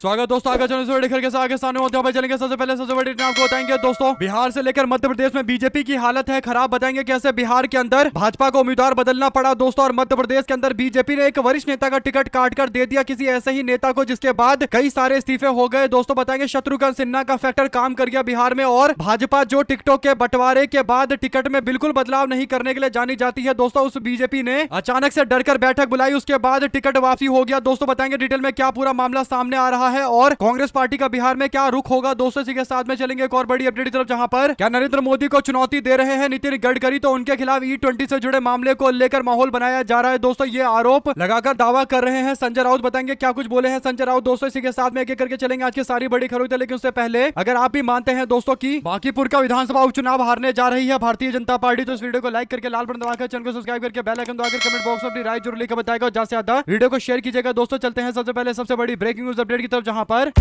स्वागत दोस्तों, आगे चलने के आगे सामने होते हैं चलेंगे। सबसे पहले सबसे बड़ी आपको बताएंगे दोस्तों, बिहार से लेकर मध्य प्रदेश में बीजेपी की हालत है खराब। बताएंगे कैसे बिहार के अंदर भाजपा को उम्मीदवार बदलना पड़ा दोस्तों, और मध्य प्रदेश के अंदर बीजेपी ने एक वरिष्ठ नेता का टिकट काटकर दे दिया किसी ऐसे ही नेता को, जिसके बाद कई सारे इस्तीफे हो गए दोस्तों। बताएंगे शत्रुघ्न सिन्हा का फैक्टर काम कर गया बिहार में, और भाजपा जो टिकटों के बंटवारे के बाद टिकट में बिल्कुल बदलाव नहीं करने के लिए जानी जाती है दोस्तों, उस बीजेपी ने अचानक से डरकर बैठक बुलाई, उसके बाद टिकट वापसी हो गया दोस्तों। बताएंगे डिटेल में क्या पूरा मामला सामने आ रहा है और कांग्रेस पार्टी का बिहार में क्या रुख होगा दोस्तों। इसी के साथ में चलेंगे एक और बड़ी अपडेट की तरफ, जहां पर क्या नरेंद्र मोदी को चुनौती दे रहे हैं नितिन गडकरी, तो उनके खिलाफ E20 से जुड़े मामले को लेकर माहौल बनाया जा रहा है दोस्तों। ये आरोप लगाकर दावा कर रहे हैं संजय राउत। बताएंगे क्या कुछ बोले हैं संजय राउत दोस्तों। इसी के साथ में एक एक करके चलेंगे आज की सारी बड़ी खबरें, लेकिन उससे पहले अगर आप भी मानते हैं दोस्तों की बांकीपुर का विधानसभा उपचुनाव हारने जा रही है भारतीय जनता पार्टी, तो इस वीडियो को लाइक करके लाल बटन दबाकर चैनल को सब्सक्राइब करके बेल आइकन दबाकर कमेंट बॉक्स में अपनी राय जरूर लिखकर बताएगा, ज्यादा से ज्यादा वीडियो को शेयर कीजिएगा दोस्तों। चलते हैं सबसे पहले सबसे बड़ी ब्रेकिंग न्यूज अपडेट की तरफ, जहां पर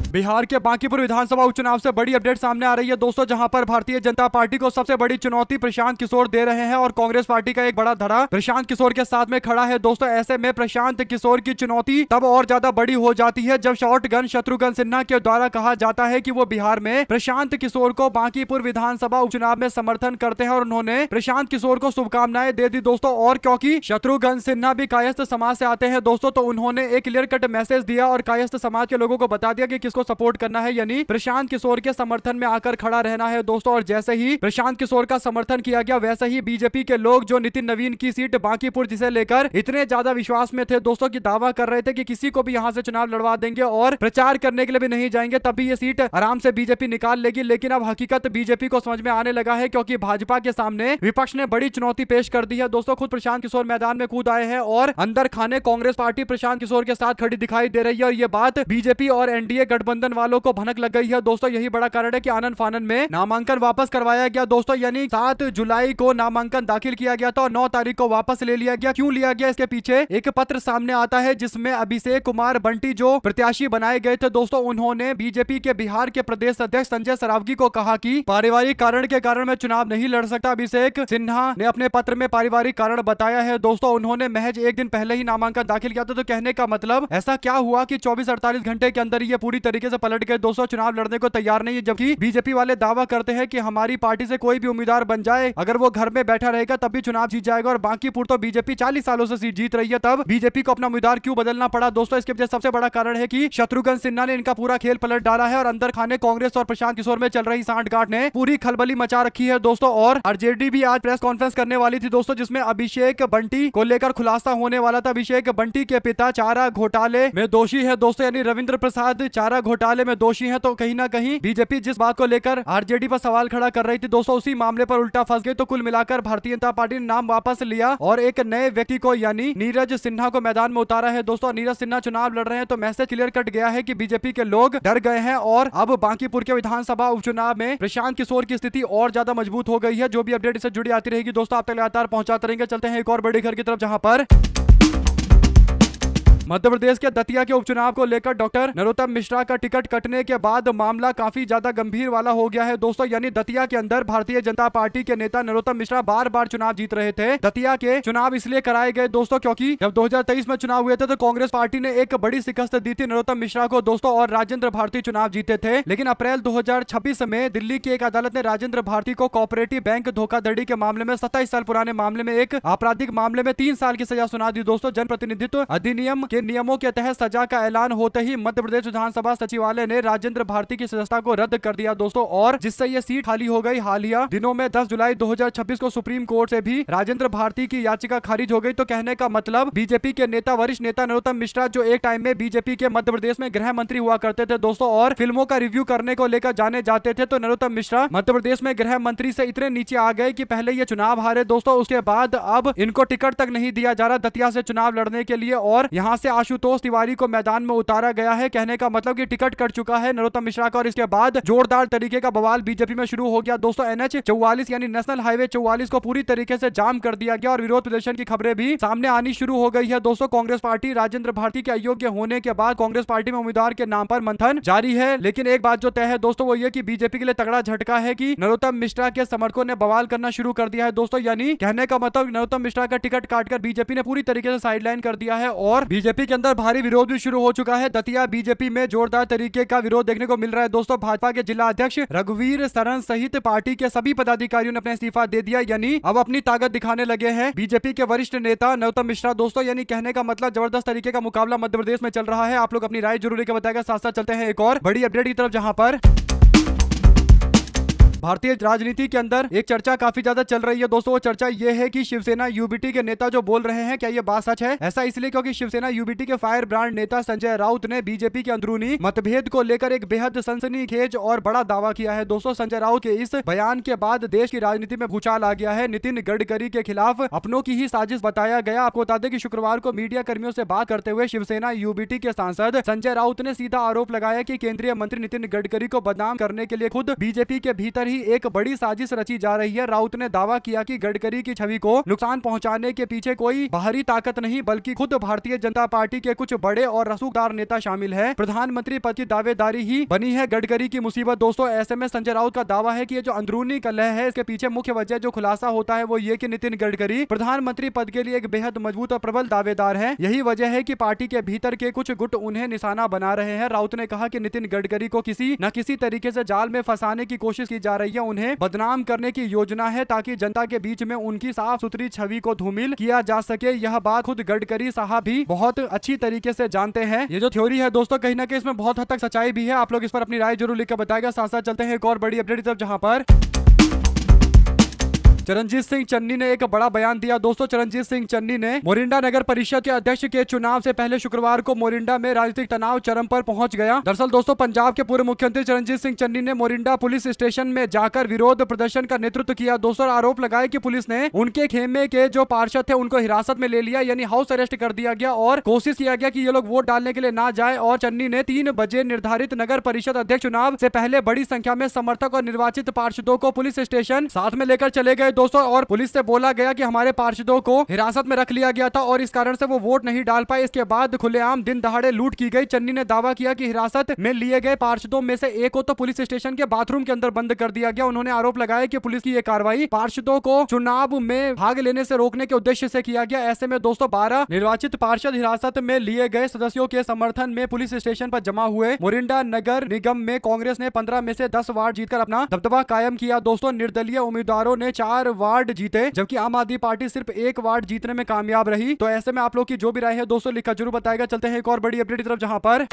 बिहार के बांकीपुर विधानसभा उपचुनाव से बड़ी अपडेट सामने आ रही है दोस्तों, जहां पर भारतीय जनता पार्टी को सबसे बड़ी चुनौती प्रशांत किशोर दे रहे हैं, और कांग्रेस पार्टी का एक बड़ा धड़ा प्रशांत किशोर के साथ में खड़ा है दोस्तों। ऐसे में प्रशांत किशोर की चुनौती तब और ज्यादा बड़ी हो जाती है जब शॉटगन शत्रुघ्न सिन्हा के द्वारा कहा जाता है कि वो बिहार में प्रशांत किशोर को बांकीपुर विधानसभा उपचुनाव में समर्थन करते हैं, और उन्होंने प्रशांत किशोर को शुभकामनाएं दे दी दोस्तों। और क्योंकि शत्रुघ्न सिन्हा भी कायस्थ समाज से आते हैं दोस्तों, तो उन्होंने एक क्लियर कट मैसेज दिया और कायस्थ समाज के लोगों को बता दिया कि किसको सपोर्ट करना है, यानी प्रशांत किशोर के समर्थन में आकर खड़ा रहना है दोस्तों। और जैसे ही प्रशांत किशोर का समर्थन किया गया, वैसे ही बीजेपी के लोग जो नितिन नवीन की सीट बांकीपुर जिसे लेकर इतने ज्यादा विश्वास में थे दोस्तों की दावा कर रहे थे कि किसी को भी यहां से चुनाव लड़वा देंगे और प्रचार करने के लिए भी नहीं जाएंगे, तभी ये सीट आराम से बीजेपी निकाल लेगी। लेकिन अब हकीकत बीजेपी को समझ में आने लगा है, क्योंकि भाजपा के सामने विपक्ष ने बड़ी चुनौती पेश कर दी है दोस्तों। खुद प्रशांत किशोर मैदान में कूद आए हैं और अंदर खाने कांग्रेस पार्टी प्रशांत किशोर के साथ खड़ी दिखाई दे रही है, और ये बात बीजेपी और एनडीए गठबंधन वालों को भनक लग गई है दोस्तों। यही बड़ा कारण है कि आनन फानन में नामांकन वापस करवाया गया दोस्तों, यानी 7 जुलाई को नामांकन दाखिल किया गया था और 9 तारीख को वापस ले लिया गया। क्यों लिया गया, इसके पीछे एक पत्र सामने आता है जिसमें अभिषेक कुमार बंटी जो प्रत्याशी बनाए गए थे दोस्तों, उन्होंने बीजेपी के बिहार के प्रदेश अध्यक्ष संजय सरावगी को कहा कि पारिवारिक कारण के कारण मैं चुनाव नहीं लड़ सकता। अभिषेक सिन्हा ने अपने पत्र में पारिवारिक कारण बताया है दोस्तों। उन्होंने महज एक दिन पहले ही नामांकन दाखिल किया था, तो कहने का मतलब ऐसा क्या हुआ कि 24-48 घंटे के अंदर ये पूरी तरीके से पलट गए दोस्तों, चुनाव लड़ने को तैयार नहीं है। जबकि बीजेपी वाले दावा करते हैं कि हमारी पार्टी से कोई भी उम्मीदवार बन जाए, अगर वो घर में बैठा रहेगा तब भी चुनाव जीत जाएगा। और बांकीपुर तो बीजेपी 40 सालों से सीट जीत रही है, तब बीजेपी को अपना उम्मीदवार क्यों बदलना पड़ा दोस्तों। इसके पीछे सबसे बड़ा कारण है कि शत्रुघ्न सिन्हा ने इनका पूरा खेल पलट डाला है, और अंदर खाने कांग्रेस और प्रशांत किशोर में चल रही सांठगांठ ने पूरी खलबली मचा रखी है दोस्तों। और आरजेडी भी आज प्रेस कॉन्फ्रेंस करने वाली थी दोस्तों, जिसमें अभिषेक बंटी को लेकर खुलासा होने वाला था। अभिषेक बंटी के पिता चारा घोटाले में दोषी है दोस्तों, यानी रविंद्र प्रसाद चारा घोटाले में दोषी है। तो कहीं ना कहीं बीजेपी जिस बात को लेकर आरजेडी पर सवाल खड़ा कर रही थी दोस्तों, उसी मामले पर उल्टा फंस गई। तो कुल मिलाकर भारतीय जनता पार्टी ने नाम वापस लिया और एक नए व्यक्ति को यानी नीरज सिन्हा को मैदान में उतारा है दोस्तों। नीरज सिन्हा चुनाव लड़ रहे हैं, तो मैसेज क्लियर कट गया है कि बीजेपी के लोग डर गए हैं, और अब बांकीपुर के विधानसभा उपचुनाव में प्रशांत किशोर की स्थिति और ज्यादा मजबूत हो गई है। जो भी अपडेट इससे जुड़ी आती रहेगी दोस्तों, आप तक लगातार पहुंचाते रहेंगे। चलते हैं एक और बड़ी खबर की तरफ, जहां पर मध्य प्रदेश के दतिया के उपचुनाव को लेकर डॉक्टर नरोत्तम मिश्रा का टिकट कटने के बाद मामला काफी ज्यादा गंभीर वाला हो गया है दोस्तों। यानी दतिया के अंदर भारतीय जनता पार्टी के नेता नरोत्तम मिश्रा बार बार चुनाव जीत रहे थे। दतिया के चुनाव इसलिए कराए गए दोस्तों क्योंकि जब 2023 में चुनाव हुए थे, तो कांग्रेस पार्टी ने एक बड़ी शिकस्त दी थी नरोत्तम मिश्रा को दोस्तों, और राजेंद्र भारती चुनाव जीते थे। लेकिन अप्रैल 2026 में दिल्ली की एक अदालत ने राजेंद्र भारती को कोऑपरेटिव बैंक धोखाधड़ी के मामले में 27 साल पुराने मामले में एक आपराधिक मामले में 3 साल की सजा सुना दी दोस्तों। जनप्रतिनिधित्व अधिनियम के नियमों के तहत सजा का ऐलान होते ही मध्य प्रदेश विधानसभा सचिवालय ने राजेंद्र भारती की सदस्यता को रद्द कर दिया दोस्तों, और जिससे ये सीट खाली हो गई। हालिया दिनों में 10 जुलाई 2026 को सुप्रीम कोर्ट से भी राजेंद्र भारती की याचिका खारिज हो गई। तो कहने का मतलब बीजेपी के नेता वरिष्ठ नेता नरोत्तम मिश्रा, जो एक टाइम में बीजेपी के मध्य प्रदेश में गृह मंत्री हुआ करते थे दोस्तों, और फिल्मों का रिव्यू करने को लेकर जाने जाते थे, तो नरोत्तम मिश्रा मध्य प्रदेश में गृह मंत्री से इतने नीचे आ गए कि पहले ये चुनाव हारे दोस्तों, उसके बाद अब इनको टिकट तक नहीं दिया जा रहा दतिया से चुनाव लड़ने के लिए, और यहाँ से आशुतोष तिवारी को मैदान में उतारा गया है। कहने का मतलब कि टिकट कट चुका है नरोत्तम मिश्रा का, और इसके बाद जोरदार तरीके का बवाल बीजेपी में शुरू हो गया दोस्तों। NH 44 यानी नेशनल हाईवे 44 को पूरी तरीके से जाम कर दिया गया, और विरोध प्रदर्शन की खबरें भी सामने आनी शुरू हो गई है दोस्तों। कांग्रेस पार्टी राजेंद्र भारती के अयोग्य होने के बाद कांग्रेस पार्टी में उम्मीदवार के नाम पर मंथन जारी है। लेकिन एक बात जो तय है दोस्तों, वो ये कि बीजेपी के लिए तगड़ा झटका है कि नरोत्तम मिश्रा के समर्थकों ने बवाल करना शुरू कर दिया है दोस्तों। यानी कहने का मतलब नरोत्तम मिश्रा का टिकट काटकर बीजेपी ने पूरी तरीके से साइडलाइन कर दिया है, और बीजेपी बीजेपी के अंदर भारी विरोध भी शुरू हो चुका है। दतिया बीजेपी में जोरदार तरीके का विरोध देखने को मिल रहा है दोस्तों। भाजपा के जिला अध्यक्ष रघुवीर सरन सहित पार्टी के सभी पदाधिकारियों ने अपना इस्तीफा दे दिया, यानी अब अपनी ताकत दिखाने लगे हैं। बीजेपी के वरिष्ठ नेता नरोत्तम मिश्रा दोस्तों, यानी कहने का मतलब जबरदस्त तरीके का मुकाबला मध्य प्रदेश में चल रहा है। आप लोग अपनी राय जरूर लेकर बताएगा। साथ साथ चलते हैं एक और बड़ी अपडेट की तरफ, जहां पर भारतीय राजनीति के अंदर एक चर्चा काफी ज्यादा चल रही है दोस्तों। वो चर्चा ये है कि शिवसेना यूबीटी के नेता जो बोल रहे हैं, क्या ये बात सच है? ऐसा इसलिए क्योंकि शिवसेना यूबीटी के फायर ब्रांड नेता संजय राउत ने बीजेपी के अंदरूनी मतभेद को लेकर एक बेहद सनसनीखेज और बड़ा दावा किया है दोस्तों। संजय राउत के इस बयान के बाद देश की राजनीति में भूचाल आ गया है। नितिन गडकरी के खिलाफ अपनों की ही साजिश बताया गया। आपको बता दें कि शुक्रवार को मीडिया कर्मियों से बात करते हुए शिवसेना यूबीटी के सांसद संजय राउत ने सीधा आरोप लगाया कि केंद्रीय मंत्री नितिन गडकरी को बदनाम करने के लिए खुद बीजेपी के भीतर ही एक बड़ी साजिश रची जा रही है। राउत ने दावा किया कि गडकरी की छवि को नुकसान पहुंचाने के पीछे कोई बाहरी ताकत नहीं, बल्कि खुद भारतीय जनता पार्टी के कुछ बड़े और रसूखदार नेता शामिल है। प्रधानमंत्री पद की दावेदारी ही बनी है गडकरी की मुसीबत दोस्तों। ऐसे में संजय राउत का दावा है कि ये जो अंदरूनी कलह है, इसके पीछे मुख्य वजह जो खुलासा होता है वो ये कि नितिन गडकरी प्रधानमंत्री पद के लिए एक बेहद मजबूत और प्रबल दावेदार है। यही वजह है कि पार्टी के भीतर के कुछ गुट उन्हें निशाना बना रहे हैं। राउत ने कहा कि नितिन गडकरी को किसी न किसी तरीके से जाल में फंसाने की कोशिश की जा रही है। उन्हें बदनाम करने की योजना है ताकि जनता के बीच में उनकी साफ सुथरी छवि को धूमिल किया जा सके। यह बात खुद गडकरी साहब भी बहुत अच्छी तरीके से जानते हैं। ये जो थ्योरी है दोस्तों, कहीं ना कहीं इसमें बहुत हद तक सच्चाई भी है। आप लोग इस पर अपनी राय जरूर लिखकर बताएगा। साथ साथ चलते हैं एक और बड़ी अपडेट की तरफ, जहां पर चरणजीत सिंह चन्नी ने एक बड़ा बयान दिया दोस्तों। चरणजीत सिंह चन्नी ने मोरिंडा नगर परिषद के अध्यक्ष के चुनाव से पहले शुक्रवार को मोरिंडा में राजनीतिक तनाव चरम पर पहुंच गया। दरअसल दोस्तों, पंजाब के पूर्व मुख्यमंत्री चरणजीत सिंह चन्नी ने मोरिंडा पुलिस स्टेशन में जाकर विरोध प्रदर्शन का नेतृत्व किया दोस्तों। आरोप लगाया कि पुलिस ने उनके खेमे के जो पार्षद थे उनको हिरासत में ले लिया, यानी हाउस अरेस्ट कर दिया गया और कोशिश किया गया कि ये लोग वोट डालने के लिए ना जाए। और चन्नी ने 3 बजे निर्धारित नगर परिषद अध्यक्ष चुनाव से पहले बड़ी संख्या में समर्थक और निर्वाचित पार्षदों को पुलिस स्टेशन साथ में लेकर चले गए दोस्तों। और पुलिस से बोला गया कि हमारे पार्षदों को हिरासत में रख लिया गया था और इस कारण से वो वोट नहीं डाल पाए। इसके बाद खुलेआम दिन दहाड़े लूट की गई। चन्नी ने दावा किया कि हिरासत में लिए गए पार्षदों में से एक को तो पुलिस स्टेशन के बाथरूम के अंदर बंद कर दिया गया। उन्होंने आरोप लगाया कि पुलिस की यह कार्रवाई पार्षदों को चुनाव में भाग लेने से रोकने के उद्देश्य से किया गया। ऐसे में दोस्तों 12 निर्वाचित पार्षद हिरासत में लिए गए सदस्यों के समर्थन में पुलिस स्टेशन पर जमा हुए। मोरिंडा नगर निगम में कांग्रेस ने 15 में से 10 वार्ड जीतकर अपना दबदबा कायम किया दोस्तों। निर्दलीय उम्मीदवारों ने 4 वार्ड जीते, जबकि आम आदमी पार्टी सिर्फ 1 वार्ड जीतने में कामयाब रही। तो ऐसे में आप लोग की जो भी राय है दोस्तों लिखा जरूर बताएगा। चलते हैं एक और बड़ी अपडेट की तरफ, जहां पर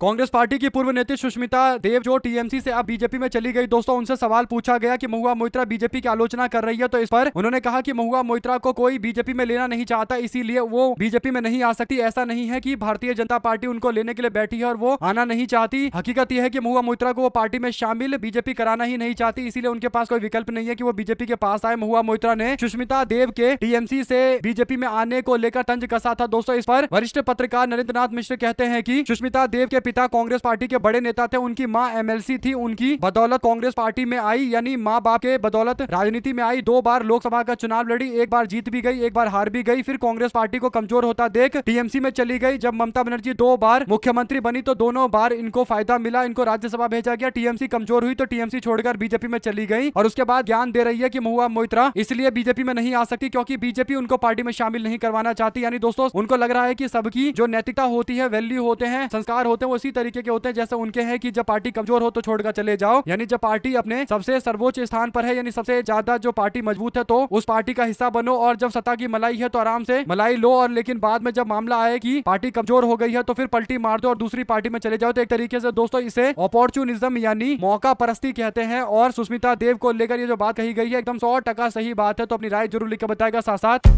कांग्रेस पार्टी की पूर्व नेत्री सुष्मिता देव जो टीएमसी से अब बीजेपी में चली गई दोस्तों, उनसे सवाल पूछा गया कि महुआ मोइत्रा बीजेपी की आलोचना कर रही है। तो इस पर उन्होंने कहा कि महुआ मोइत्रा को कोई बीजेपी में लेना नहीं चाहता, इसीलिए वो बीजेपी में नहीं आ सकती। ऐसा नहीं है कि भारतीय जनता पार्टी उनको लेने के लिए बैठी है और वो आना नहीं चाहती। हकीकत यह है कि महुआ मोइत्रा को वो पार्टी में शामिल बीजेपी कराना ही नहीं चाहती, इसीलिए उनके पास कोई विकल्प नहीं है कि वो बीजेपी के पास आए। महुआ मोइत्रा ने सुष्मिता देव के टीएमसी से बीजेपी में आने को लेकर तंज कसा था दोस्तों। इस पर वरिष्ठ पत्रकार नरेंद्र नाथ मिश्र कहते हैं कि सुष्मिता देव के पिता कांग्रेस पार्टी के बड़े नेता थे, उनकी मां एमएलसी थी, उनकी बदौलत कांग्रेस पार्टी में आई, यानी मां बाप के बदौलत राजनीति में आई। 2 बार लोकसभा का चुनाव लड़ी, 1 बार जीत भी गई, 1 बार हार भी गई। फिर कांग्रेस पार्टी को कमजोर होता देख टीएमसी में चली गई। जब ममता बनर्जी 2 बार मुख्यमंत्री बनी तो दोनों बार इनको फायदा मिला, इनको राज्यसभा भेजा गया। टीएमसी कमजोर हुई तो टीएमसी छोड़कर बीजेपी में चली गई और उसके बाद ज्ञान दे रही है कि महुआ मोइत्रा इसलिए बीजेपी में नहीं आ सकती क्योंकि बीजेपी उनको पार्टी में शामिल नहीं करवाना चाहती। यानी दोस्तों उनको लग रहा है कि सबकी जो नैतिकता होती है, वैल्यू होते हैं, संस्कार होते हैं, वो इसी तरीके के होते हैं जैसे उनके हैं कि जब पार्टी कमजोर हो तो छोड़कर चले जाओ। यानी जब पार्टी अपने सबसे सर्वोच्च स्थान पर है, यानी सबसे ज्यादा जो पार्टी मजबूत है, तो उस पार्टी का हिस्सा बनो और जब सत्ता की मलाई है तो आराम से मलाई लो। और लेकिन बाद में जब मामला आए कि पार्टी कमजोर हो गई है तो फिर पलटी मार दो और दूसरी पार्टी में चले जाओ। तो एक तरीके से दोस्तों इसे अपॉर्चुनिज्म यानी मौका परस्ती कहते हैं। और सुष्मिता देव को लेकर ये जो बात कही गई है एकदम 100% सही बात है। तो अपनी राय जरूर लिखकर बताएगा। साथ साथ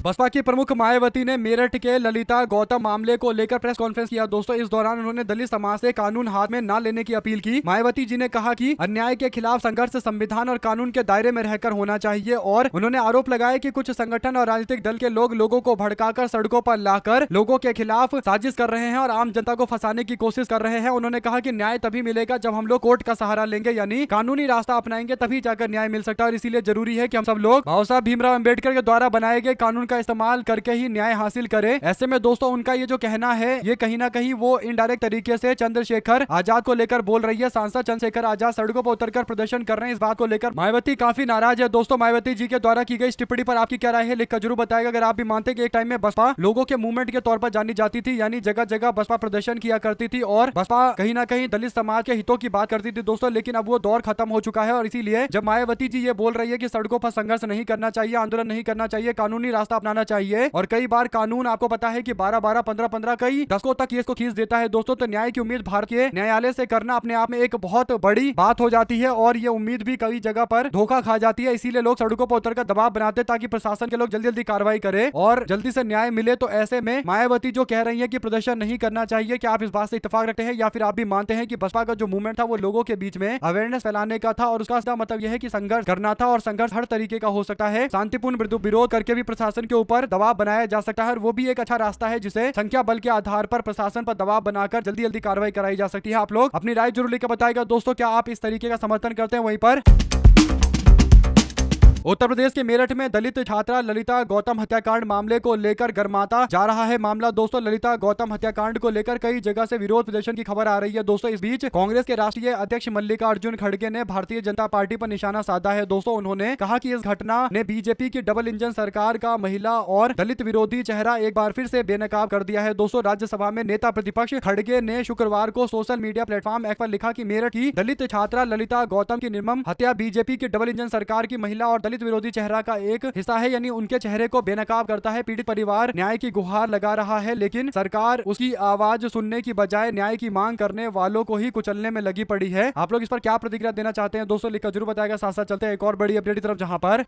बसपा की प्रमुख मायावती ने मेरठ के ललिता गौतम मामले को लेकर प्रेस कॉन्फ्रेंस किया दोस्तों। इस दौरान उन्होंने दलित समाज से कानून हाथ में न लेने की अपील की। मायावती जी ने कहा कि अन्याय के खिलाफ संघर्ष संविधान और कानून के दायरे में रहकर होना चाहिए। और उन्होंने आरोप लगाया कि कुछ संगठन और राजनीतिक दल के लोग लोगों को भड़काकर सड़कों पर लाकर लोगों के खिलाफ साजिश कर रहे हैं और आम जनता को फंसाने की कोशिश कर रहे हैं। उन्होंने कहा कि न्याय तभी मिलेगा जब हम लोग कोर्ट का सहारा लेंगे, यानी कानूनी रास्ता अपनाएंगे, तभी जाकर न्याय मिल सकता है। और इसीलिए जरूरी है कि हम सब लोग बाबा साहब भीमराव अम्बेडकर के द्वारा बनाए गए कानून का इस्तेमाल करके ही न्याय हासिल करे। ऐसे में दोस्तों उनका ये जो कहना है ये कहीं ना कहीं वो इनडायरेक्ट तरीके से चंद्रशेखर आजाद को लेकर बोल रही है। सांसद चंद्रशेखर आजाद सड़कों पर उतरकर प्रदर्शन कर रहे हैं। इस बात को लेकर मायावती काफी नाराज है। दोस्तों मायावती जी के द्वारा की गई इस टिप्पणी पर आपकी क्या राय है, लिखकर जरूर बताएगा। अगर आप भी मानते कि एक टाइम में बसपा लोगों के मूवमेंट के तौर पर जानी जाती थी, यानी जगह जगह बसपा प्रदर्शन किया करती थी और बसपा कहीं ना कहीं दलित समाज के हितों की बात करती थी दोस्तों, लेकिन अब वो दौर खत्म हो चुका है। और इसीलिए जब मायावती जी ये बोल रही है कि सड़कों पर संघर्ष नहीं करना चाहिए, आंदोलन नहीं करना चाहिए, कानूनी रास्ता अपनाना चाहिए, और कई बार कानून आपको पता है कि 12-12, 15-15 कई दशकों तक केस को खींच देता है दोस्तों, तो न्याय की उम्मीद भारतीय न्यायालय से करना अपने आप में एक बहुत बड़ी बात हो जाती है और ये उम्मीद भी कई जगह पर धोखा खा जाती है। इसीलिए लोग सड़कों पर उतरकर दबाव बनाते ताकि प्रशासन के लोग जल्दी जल्दी कार्रवाई करे और जल्दी से न्याय मिले। तो ऐसे में मायावती जो कह रही है कि प्रदर्शन नहीं करना चाहिए, क्या आप इस बात से इत्तेफाक रखते हैं या फिर आप भी मानते हैं कि बसपा का जो मूवमेंट था वो लोगों के बीच में अवेयरनेस फैलाने का था और उसका मतलब यह है कि संघर्ष करना था, और संघर्ष हर तरीके का हो सकता है, शांतिपूर्ण विरोध करके भी प्रशासन के ऊपर दबाव बनाया जा सकता है, और वो भी एक अच्छा रास्ता है जिसे संख्या बल के आधार पर प्रशासन पर दबाव बनाकर जल्दी जल्दी कार्रवाई कराई जा सकती है। आप लोग अपनी राय जरूर लिखकर बताएगा दोस्तों, क्या आप इस तरीके का समर्थन करते हैं। वहीं पर उत्तर प्रदेश के मेरठ में दलित छात्रा ललिता गौतम हत्याकांड मामले को लेकर गर्माता जा रहा है मामला दोस्तों। ललिता गौतम हत्याकांड को लेकर कई जगह से विरोध प्रदर्शन की खबर आ रही है दोस्तों। इस बीच कांग्रेस के राष्ट्रीय अध्यक्ष मल्लिकार्जुन खड़गे ने भारतीय जनता पार्टी पर निशाना साधा है दोस्तों। उन्होंने कहा कि इस घटना ने बीजेपी की डबल इंजन सरकार का महिला और दलित विरोधी चेहरा एक बार फिर से बेनकाब कर दिया है दोस्तों। राज्यसभा में नेता प्रतिपक्ष खड़गे ने शुक्रवार को सोशल मीडिया प्लेटफॉर्म एक्स पर लिखा कि मेरठ की दलित छात्रा ललिता गौतम की निर्मम हत्या बीजेपी की डबल इंजन सरकार की महिला और दलित विरोधी चेहरा का एक हिस्सा है, यानी उनके चेहरे को बेनकाब करता है। पीड़ित परिवार न्याय की गुहार लगा रहा है, लेकिन सरकार उसकी आवाज सुनने की बजाय न्याय की मांग करने वालों को ही कुचलने में लगी पड़ी है। आप लोग इस पर क्या प्रतिक्रिया देना चाहते हैं दोस्तों, लिखकर जरूर बताएगा। साथ साथ चलते हैं एक और बड़ी अपडेट की तरफ, जहां पर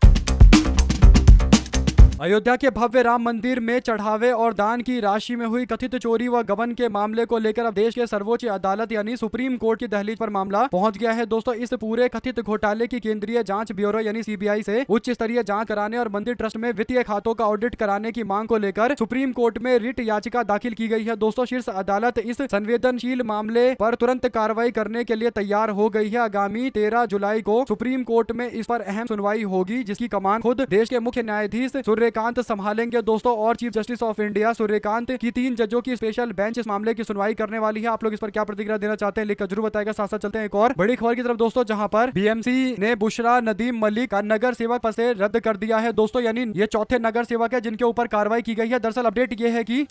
अयोध्या के भव्य राम मंदिर में चढ़ावे और दान की राशि में हुई कथित चोरी व गबन के मामले को लेकर अब देश के सर्वोच्च अदालत यानी सुप्रीम कोर्ट की दहलीज पर मामला पहुंच गया है दोस्तों। इस पूरे कथित घोटाले की केंद्रीय जांच ब्यूरो यानी सीबीआई से उच्च स्तरीय जांच कराने और मंदिर ट्रस्ट में वित्तीय खातों का ऑडिट कराने की मांग को लेकर सुप्रीम कोर्ट में रिट याचिका दाखिल की गई है दोस्तों। शीर्ष अदालत इस संवेदनशील मामले पर तुरंत कार्रवाई करने के लिए तैयार हो गई है। आगामी 13 जुलाई को सुप्रीम कोर्ट में इस पर अहम सुनवाई होगी, जिसकी कमान खुद देश के मुख्य न्यायाधीश सूर्यकांत संभालेंगे दोस्तों। और chief justice of India Suryakant की 3 जजों की स्पेशल बेंच इस मामले की सुनवाई करने वाली है। आप लोग इस पर क्या प्रतिक्रिया देना चाहते हैं, लिखकर जरूर बताएगा। साथ साथ चलते हैं एक और बड़ी खबर की तरफ दोस्तों, जहां पर बीएमसी ने बुशरा नदीम मलिक का नगर सेवक पद से रद्द कर दिया है दोस्तों। यानी ये चौथे नगर सेवक है जिनके ऊपर कार्रवाई की गई है। दरअसल अपडेट ये है कि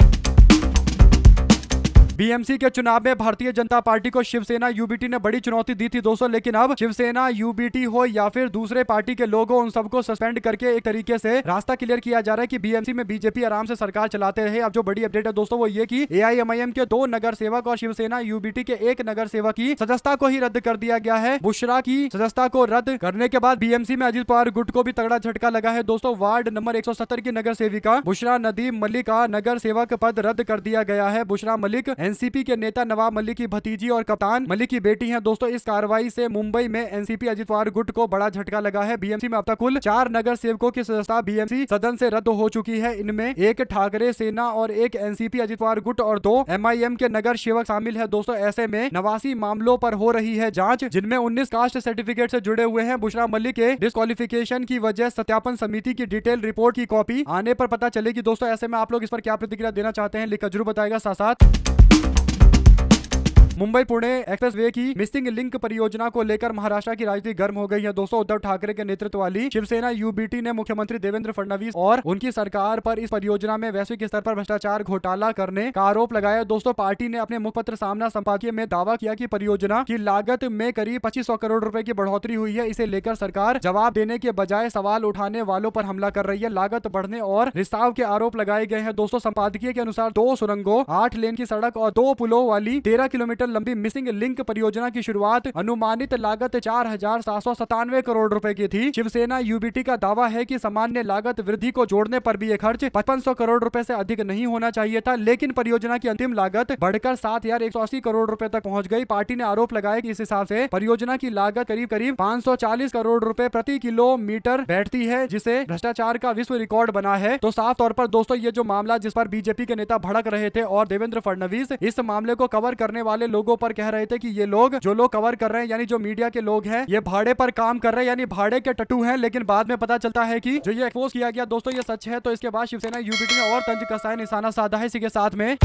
बीएमसी के चुनाव में भारतीय जनता पार्टी को शिवसेना यूबीटी ने बड़ी चुनौती दी थी दोस्तों, लेकिन अब शिवसेना यूबीटी हो या फिर दूसरे पार्टी के लोग हो, उन सबको सस्पेंड करके एक तरीके से रास्ता क्लियर किया जा रहा है कि बीएमसी में बीजेपी आराम से सरकार चलाते रहे। अब जो बड़ी अपडेट है दोस्तों वो ये कि एआईएमआईएम के 2 नगर सेवक और शिवसेना यूबीटी के 1 नगर सेवक की सदस्यता को ही रद्द कर दिया गया है। बुशरा की सदस्यता को रद्द करने के बाद बीएमसी में अजीत पवार गुट को भी तगड़ा झटका लगा है दोस्तों। वार्ड नंबर 170 की नगर सेविका बुशरा नदीम मलिक का नगर सेवक पद रद्द कर दिया गया है। बुशरा मलिक एनसीपी के नेता नवाब मलिक की भतीजी और कप्तान मलिक की बेटी हैं दोस्तों। इस कार्रवाई से मुंबई में एनसीपी अजित पवार गुट को बड़ा झटका लगा है। बीएमसी में अब तक कुल 4 नगर सेवकों की सदस्यता बीएमसी सदन से रद्द हो चुकी है। इनमें 1 ठाकरे सेना और 1 एनसीपी अजित पवार गुट और 2 एमआईएम के नगर सेवक शामिल है दोस्तों। ऐसे में 89 मामलों पर हो रही है जांच, जिनमें 19 कास्ट सर्टिफिकेट से जुड़े हुए हैं। बुशरा मलिक के डिस्क्वालिफिकेशन की वजह सत्यापन समिति की डिटेल रिपोर्ट की कॉपी आने पर पता चलेगी दोस्तों। ऐसे में आप लोग इस पर क्या प्रतिक्रिया देना चाहते हैं, लिखकर जरूर बताएगा। साथ साथ मुंबई पुणे एक्सप्रेसवे की मिसिंग लिंक परियोजना को लेकर महाराष्ट्र की राजनीति गर्म हो गई है दोस्तों। उद्धव ठाकरे के नेतृत्व वाली शिवसेना यूबीटी ने मुख्यमंत्री देवेंद्र फडणवीस और उनकी सरकार पर इस परियोजना में वैश्विक स्तर पर भ्रष्टाचार घोटाला करने का आरोप लगाया दोस्तों। पार्टी ने अपने मुखपत्र सामना संपादकीय में दावा किया कि परियोजना की लागत में करीब 2500 करोड़ रुपए की बढ़ोतरी हुई है। इसे लेकर सरकार जवाब देने के बजाय सवाल उठाने वालों पर हमला कर रही है। लागत बढ़ने और रिसाव के आरोप लगाए गए हैं दोस्तों। संपादकीय के अनुसार 2 सुरंगों, 8 लेन की सड़क और 2 पुलों वाली 13 किलोमीटर लंबी मिसिंग लिंक परियोजना की शुरुआत अनुमानित लागत 4797 करोड़ रुपए की थी। शिवसेना यूबीटी का दावा है कि सामान्य लागत वृद्धि को जोड़ने पर भी यह खर्च 5500 करोड़ रुपए से अधिक नहीं होना चाहिए था, लेकिन परियोजना की अंतिम लागत बढ़कर 7180 करोड़ रुपए तक पहुंच गई। पार्टी ने आरोप लगाया कि इस हिसाब से परियोजना की लागत करीब 540 करोड़ रुपए प्रति किलोमीटर बैठती है, जिसे भ्रष्टाचार का विश्व रिकॉर्ड बना है। तो साफ तौर पर दोस्तों ये जो मामला जिस पर बीजेपी के नेता भड़क रहे थे और देवेंद्र फडणवीस इस मामले को कवर करने वाले लोगों पर कह रहे थे कि ये लोग जो लोग कवर कर रहे हैं यानी जो मीडिया के लोग हैं ये भाड़े पर काम कर रहे हैं यानी भाड़े के टट्टू हैं। लेकिन बाद में पता चलता है कि जो ये एक्सपोज किया गया दोस्तों ये सच है। तो इसके बाद शिवसेना यूबीटी ने और तंज कसा है, निशाना साधा है। इसी के साथ में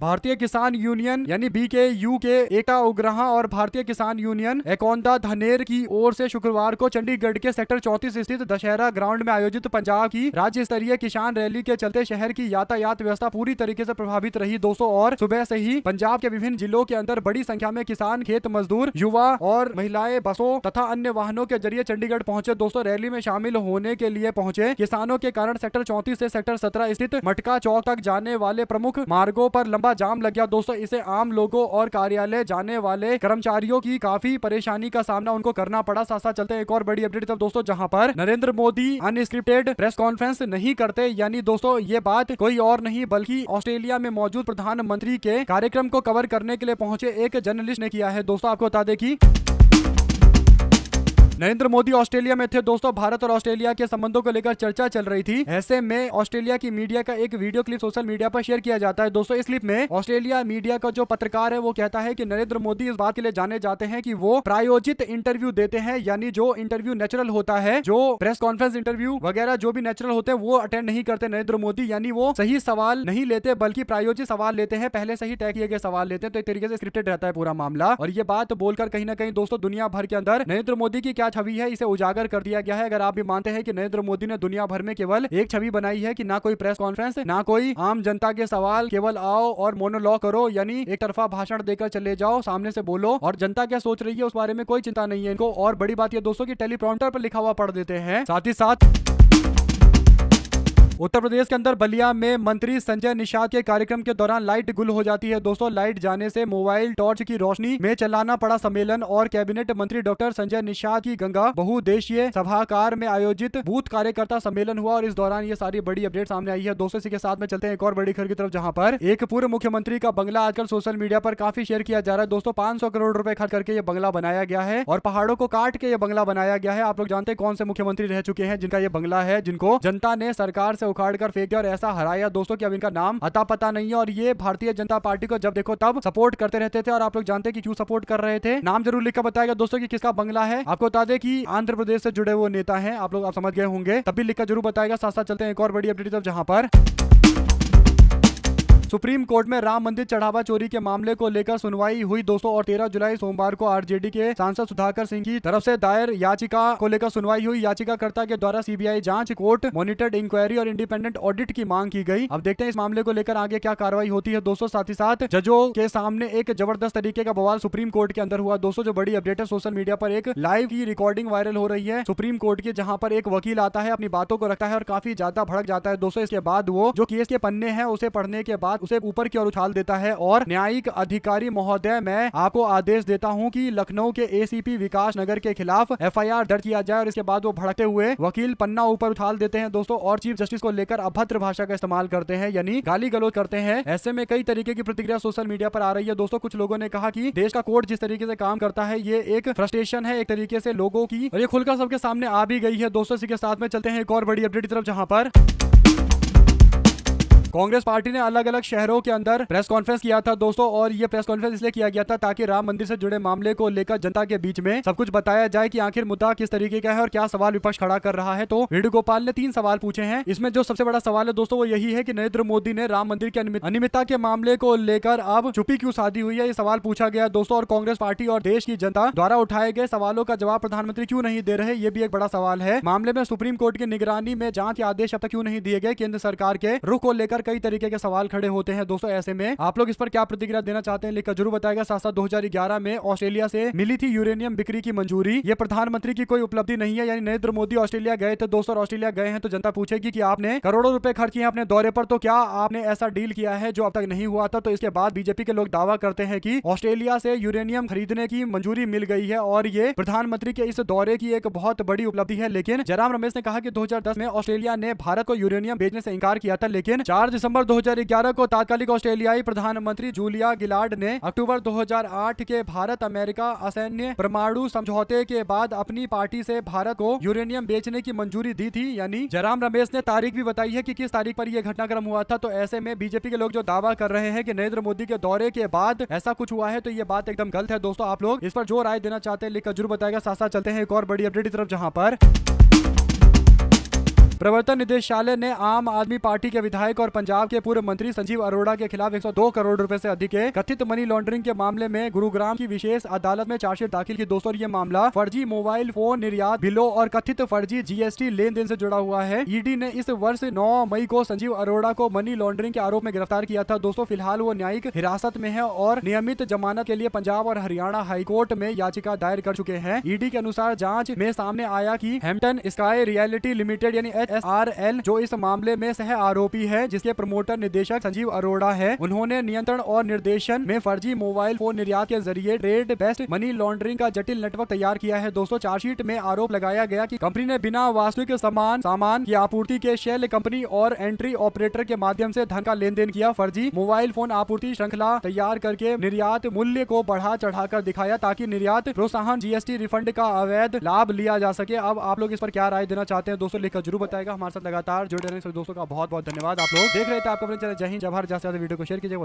भारतीय किसान यूनियन यानी BKU के एकता उग्रहा और भारतीय किसान यूनियन एकौंदा धनेर की ओर से शुक्रवार को चंडीगढ़ के सेक्टर 34 स्थित दशहरा ग्राउंड में आयोजित पंजाब की राज्य स्तरीय किसान रैली के चलते शहर की यातायात व्यवस्था पूरी तरीके से प्रभावित रही दोस्तों। और सुबह से ही पंजाब के विभिन्न जिलों के अंदर बड़ी संख्या में किसान, खेत मजदूर, युवा और महिलाएं बसों तथा अन्य वाहनों के जरिए चंडीगढ़ पहुंचे दोस्तों। रैली में शामिल होने के लिए पहुंचे किसानों के कारण सेक्टर 34 से सेक्टर 17 स्थित मटका चौक तक जाने वाले प्रमुख मार्गों पर लंबा जाम लग गया दोस्तों। इसे आम लोगों और कार्यालय जाने वाले कर्मचारियों की काफी परेशानी का सामना उनको करना पड़ा। साथ साथ चलते हैं एक और बड़ी अपडेट तब दोस्तों, जहां पर Narendra Modi unscripted press conference नहीं करते। यानी दोस्तों ये बात कोई और नहीं बल्कि ऑस्ट्रेलिया में मौजूद प्रधानमंत्री के कार्यक्रम को कवर करने के लिए पहुंचे एक जर्नलिस्ट ने किया है दोस्तों। आपको बता दें कि नरेंद्र मोदी ऑस्ट्रेलिया में थे दोस्तों। भारत और ऑस्ट्रेलिया के संबंधों को लेकर चर्चा चल रही थी। ऐसे में ऑस्ट्रेलिया की मीडिया का एक वीडियो क्लिप सोशल मीडिया पर शेयर किया जाता है दोस्तों। इस क्लिप में ऑस्ट्रेलिया मीडिया का जो पत्रकार है वो कहता है कि नरेंद्र मोदी इस बात के लिए जाने जाते हैं कि वो प्रायोजित इंटरव्यू देते हैं। यानी जो इंटरव्यू नेचुरल होता है, जो प्रेस कॉन्फ्रेंस इंटरव्यू वगैरह जो भी नेचुरल होते हैं वो अटेंड नहीं करते नरेंद्र मोदी। यानी वो सही सवाल नहीं लेते बल्कि प्रायोजित सवाल लेते हैं, पहले से ही तय किए गए सवाल लेते हैं। तो एक तरीके से स्क्रिप्टेड रहता है पूरा मामला। और ये बात बोलकर कहीं ना कहीं दोस्तों दुनिया भर के अंदर नरेंद्र मोदी की क्या छवि है इसे उजागर कर दिया गया है। अगर आप भी मानते हैं कि नरेंद्र मोदी ने दुनिया भर में केवल एक छवि बनाई है कि ना कोई प्रेस कॉन्फ्रेंस, ना कोई आम जनता के सवाल, केवल आओ और मोनोलॉग करो यानी एक तरफा भाषण देकर चले जाओ, सामने से बोलो और जनता क्या सोच रही है उस बारे में कोई चिंता नहीं है इनको। और बड़ी बात ये दोस्तों की टेलीप्रॉम्प्टर पर लिखा हुआ पढ़ देते हैं। साथ ही साथ उत्तर प्रदेश के अंदर बलिया में मंत्री संजय निषाद के कार्यक्रम के दौरान लाइट गुल हो जाती है दोस्तों। लाइट जाने से मोबाइल टॉर्च की रोशनी में चलाना पड़ा सम्मेलन। और कैबिनेट मंत्री डॉक्टर संजय निषाद की गंगा बहुउद्देशीय सभागार में आयोजित बूथ कार्यकर्ता सम्मेलन हुआ। और इस दौरान ये सारी बड़ी अपडेट सामने आई है दोस्तों। इसी के साथ में चलते हैं एक और बड़ी खबर की तरफ, जहां पर एक पूर्व मुख्यमंत्री का बंगला आजकल सोशल मीडिया पर काफी शेयर किया जा रहा है दोस्तों। 500 करोड़ रुपए खर्च करके ये बंगला बनाया गया है और पहाड़ों को काट के ये बंगला बनाया गया है। आप लोग जानते हैं कौन से मुख्यमंत्री रह चुके हैं जिनका ये बंगला है, जिनको जनता ने सरकार से उखाड़ कर फेंक दिया और ऐसा हराया दोस्तों कि अब इनका नाम अता पता नहीं है। और ये भारतीय जनता पार्टी को जब देखो तब सपोर्ट करते रहते थे। और आप लोग जानते हैं कि क्यों सपोर्ट कर रहे थे, नाम जरूर लिखकर बताएगा दोस्तों कि किसका बंगला है। आपको बता दें कि आंध्र प्रदेश से जुड़े वो नेता हैं, आप लोग आप समझ गए होंगे, तब भी लिखकर जरूर बताएगा। साथ साथ चलते हैं एक और बड़ी अपडेट तब, जहां पर सुप्रीम कोर्ट में राम मंदिर चढ़ावा चोरी के मामले को लेकर सुनवाई हुई दोस्तों। और 13 जुलाई सोमवार को आरजेडी के सांसद सुधाकर सिंह की तरफ से दायर याचिका को लेकर सुनवाई हुई। याचिकाकर्ता के द्वारा सीबीआई जांच, कोर्ट मॉनिटर्ड इंक्वायरी और इंडिपेंडेंट ऑडिट की मांग की गई। अब देखते हैं इस मामले को लेकर आगे क्या कार्रवाई होती है दोस्तों। साथ ही साथ जजों के सामने एक जबरदस्त तरीके का बवाल सुप्रीम कोर्ट के अंदर हुआ दोस्तों। जो बड़ी अपडेट है, सोशल मीडिया पर एक लाइव की रिकॉर्डिंग वायरल हो रही है सुप्रीम कोर्ट की, जहां पर एक वकील आता है, अपनी बातों को रखता है और काफी ज्यादा भड़क जाता है दोस्तों। इसके बाद वो जो केस के पन्ने हैं उसे पढ़ने के बाद उसे ऊपर की ओर देता है और न्यायिक अधिकारी महोदय, मैं आपको आदेश देता हूं कि लखनऊ के एसीपी विकास नगर के खिलाफ एफआईआर दर्ज किया जाए। और इसके बाद वो भड़कते हुए वकील पन्ना ऊपर उछाल देते हैं दोस्तों और चीफ जस्टिस को लेकर अभद्र भाषा का इस्तेमाल करते हैं यानी गाली गलौज करते हैं। ऐसे में कई तरीके की प्रतिक्रिया सोशल मीडिया पर आ रही है दोस्तों। कुछ लोगों ने कहा कि देश का कोर्ट जिस तरीके से काम करता है ये एक फ्रस्ट्रेशन है एक तरीके से लोगों की, और ये खुलकर सबके सामने आ भी गई है दोस्तों। इसी के साथ में चलते हैं एक और बड़ी अपडेट की तरफ, जहां पर कांग्रेस पार्टी ने अलग अलग शहरों के अंदर प्रेस कॉन्फ्रेंस किया था दोस्तों। और ये प्रेस कॉन्फ्रेंस इसलिए किया गया था ताकि राम मंदिर से जुड़े मामले को लेकर जनता के बीच में सब कुछ बताया जाए कि आखिर मुद्दा किस तरीके का है और क्या सवाल विपक्ष खड़ा कर रहा है। तो वेणुगोपाल ने 3 सवाल पूछे हैं। इसमें जो सबसे बड़ा सवाल है दोस्तों वो यही है कि नरेंद्र मोदी ने राम मंदिर की अनियमितता के मामले को लेकर अब चुप्पी क्यों साधी हुई है, ये सवाल पूछा गया दोस्तों। और कांग्रेस पार्टी और देश की जनता द्वारा उठाए गए सवालों का जवाब प्रधानमंत्री क्यों नहीं दे रहे, ये भी एक बड़ा सवाल है। मामले में सुप्रीम कोर्ट की निगरानी में जांच के आदेश अब तक क्यों नहीं दिए गए, केंद्र सरकार के रुख को लेकर कई तरीके के सवाल खड़े होते हैं दोस्तों। ऐसे में आप लोग इस पर क्या प्रतिक्रिया देना चाहते हैं लिखकर जरूर बताएगा। साथ साथ 2011 में ऑस्ट्रेलिया से मिली थी यूरेनियम बिक्री की मंजूरी, ये प्रधानमंत्री की कोई उपलब्धि नहीं है। यानी नरेंद्र मोदी ऑस्ट्रेलिया गए थे दोस्तों, और ऑस्ट्रेलिया गए हैं तो जनता पूछेगी कि आपने करोड़ों रुपए खर्च किए अपने दौरे पर, तो क्या आपने ऐसा डील किया है जो अब तक नहीं हुआ था। तो इसके बाद बीजेपी के लोग दावा करते हैं कि ऑस्ट्रेलिया से यूरेनियम खरीदने की मंजूरी मिल गई है और ये प्रधानमंत्री के इस दौरे की एक बहुत बड़ी उपलब्धि है। लेकिन जयराम रमेश ने कहा कि 2010 में ऑस्ट्रेलिया ने भारत को यूरेनियम बेचने से इंकार किया था, लेकिन 4 दिसंबर 2011 को तात्कालिक ऑस्ट्रेलियाई प्रधानमंत्री जूलिया गिलार्ड ने अक्टूबर 2008 के भारत अमेरिका असैन्य परमाणु समझौते के बाद अपनी पार्टी से भारत को यूरेनियम बेचने की मंजूरी दी थी। यानी जयराम रमेश ने तारीख भी बताई है कि किस तारीख पर यह घटनाक्रम हुआ था। तो ऐसे में बीजेपी के लोग जो दावा कर रहे हैं कि नरेंद्र मोदी के दौरे के बाद ऐसा कुछ हुआ है, तो ये बात एकदम गलत है। दोस्तों आप लोग इस पर जो राय देना चाहते हैं लिखकर जरूर बताएगा। साथ साथ चलते हैं एक और बड़ी अपडेट की तरफ, जहां पर प्रवर्तन निदेशालय ने आम आदमी पार्टी के विधायक और पंजाब के पूर्व मंत्री संजीव अरोड़ा के खिलाफ 102 करोड़ रुपए से अधिक के कथित मनी लॉन्ड्रिंग के मामले में गुरुग्राम की विशेष अदालत में चार्जशीट दाखिल की। दोस्तों ये मामला फर्जी मोबाइल फोन निर्यात बिलों और कथित फर्जी जीएसटी लेन देन से जुड़ा हुआ है। ईडी ने इस वर्ष 9 मई को संजीव अरोड़ा को मनी लॉन्ड्रिंग के आरोप में गिरफ्तार किया था। दोस्तों फिलहाल वो न्यायिक हिरासत में है और नियमित जमानत के लिए पंजाब और हरियाणा हाईकोर्ट में याचिका दायर कर चुके हैं। ईडी के अनुसार जांच में सामने आया कि हैम्पटन स्काई रियलिटी लिमिटेड यानी HSRL जो इस मामले में सह आरोपी है, जिसके प्रमोटर निदेशक संजीव अरोड़ा है, उन्होंने नियंत्रण और निर्देशन में फर्जी मोबाइल फोन निर्यात के जरिए ट्रेड बेस्ड मनी लॉन्ड्रिंग का जटिल नेटवर्क तैयार किया है। दोस्तों चार्जशीट में आरोप लगाया गया कि कंपनी ने बिना वास्तविक सामान की आपूर्ति के शेल कंपनी और एंट्री ऑपरेटर के माध्यम से धन का लेन देन किया। फर्जी मोबाइल फोन आपूर्ति श्रृंखला तैयार करके निर्यात मूल्य को बढ़ा चढ़ाकर दिखाया ताकि निर्यात प्रोत्साहन जीएसटी रिफंड का अवैध लाभ लिया जा सके। अब आप लोग इस पर क्या राय देना चाहते हैं दोस्तों लिखकर जरूर बताएगा। हमारे साथ लगातार जुड़े रहने से दोस्तों का बहुत बहुत धन्यवाद। आप लोग देख रहे थे आपका अपने चैनल जय हिंद जय भारत। ज्यादा वीडियो को शेयर कीजिए।